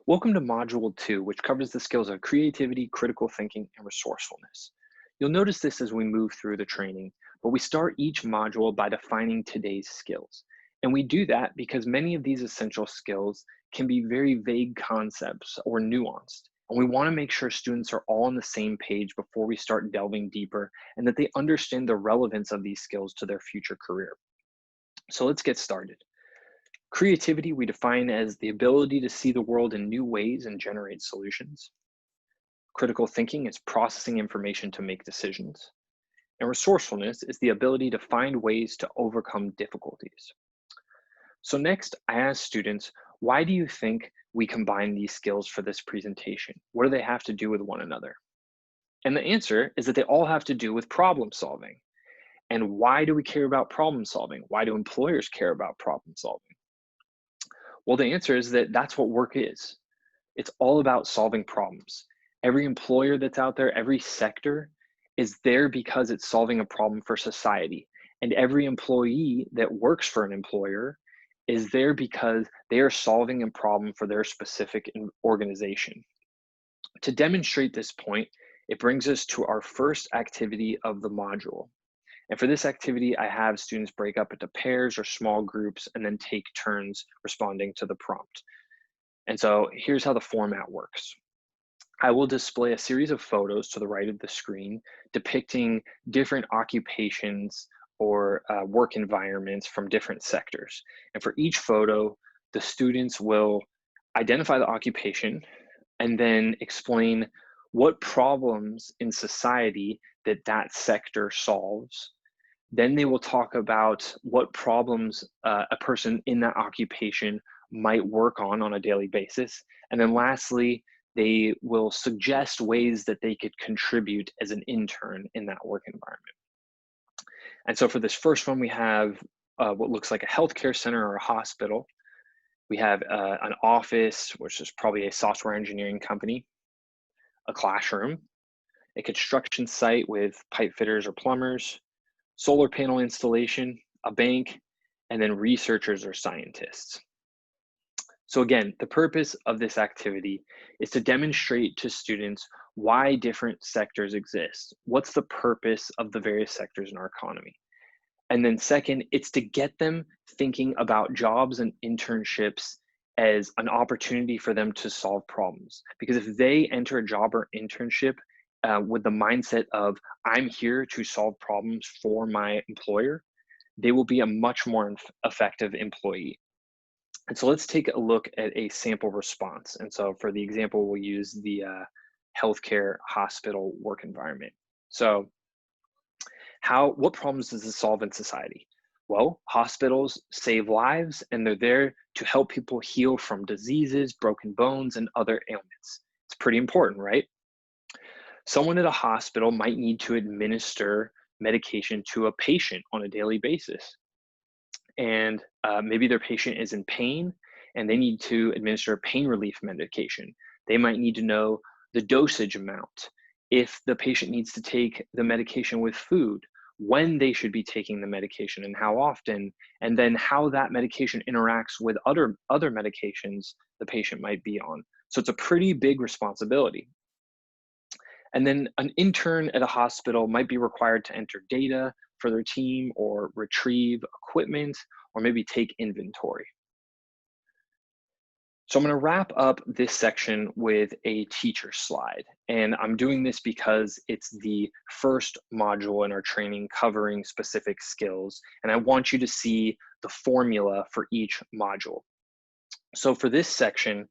Welcome to Module 2, which covers the skills of creativity, critical thinking, and resourcefulness. You'll notice this as we move through the training, but we start each module by defining today's skills. And we do that because many of these essential skills can be very vague concepts or nuanced. And we want to make sure students are all on the same page before we start delving deeper and that they understand the relevance of these skills to their future career. So let's get started. Creativity we define as the ability to see the world in new ways and generate solutions. Critical thinking is processing information to make decisions. And resourcefulness is the ability to find ways to overcome difficulties. So next, I ask students, why do you think we combine these skills for this presentation? What do they have to do with one another? And the answer is that they all have to do with problem solving. And why do we care about problem solving? Why do employers care about problem solving? Well, the answer is that that's what work is. It's all about solving problems. Every employer that's out there, every sector is there because it's solving a problem for society. And every employee that works for an employer is there because they are solving a problem for their specific organization. To demonstrate this point, it brings us to our first activity of the module. And for this activity, I have students break up into pairs or small groups and then take turns responding to the prompt. And so here's how the format works. I will display a series of photos to the right of the screen depicting different occupations or work environments from different sectors. And for each photo, the students will identify the occupation and then explain what problems in society that sector solves. Then they will talk about what problems a person in that occupation might work on a daily basis. And then lastly, they will suggest ways that they could contribute as an intern in that work environment. And so for this first one, we have what looks like a healthcare center or a hospital. We have an office, which is probably a software engineering company, a classroom, a construction site with pipe fitters or plumbers, solar panel installation, a bank, and then researchers or scientists. So again, the purpose of this activity is to demonstrate to students why different sectors exist. What's the purpose of the various sectors in our economy? And then second, it's to get them thinking about jobs and internships as an opportunity for them to solve problems. Because if they enter a job or internship with the mindset of, I'm here to solve problems for my employer, they will be a much more effective employee. And so let's take a look at a sample response. And so for the example, we'll use the healthcare hospital work environment. So what problems does this solve in society? Well, hospitals save lives and they're there to help people heal from diseases, broken bones, and other ailments. It's pretty important, right? Someone at a hospital might need to administer medication to a patient on a daily basis. And maybe their patient is in pain and they need to administer pain relief medication. They might need to know the dosage amount, if the patient needs to take the medication with food, when they should be taking the medication and how often, and then how that medication interacts with other medications the patient might be on. So it's a pretty big responsibility. And then an intern at a hospital might be required to enter data for their team or retrieve equipment or maybe take inventory. So I'm going to wrap up this section with a teacher slide. And I'm doing this because it's the first module in our training covering specific skills. And I want you to see the formula for each module. So for this section,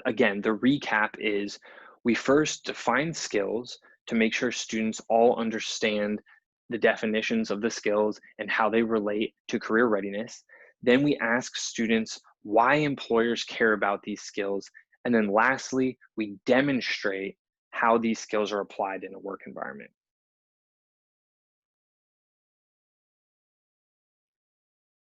again, the recap is we first define skills to make sure students all understand the definitions of the skills and how they relate to career readiness. Then we ask students why employers care about these skills. And then lastly, we demonstrate how these skills are applied in a work environment.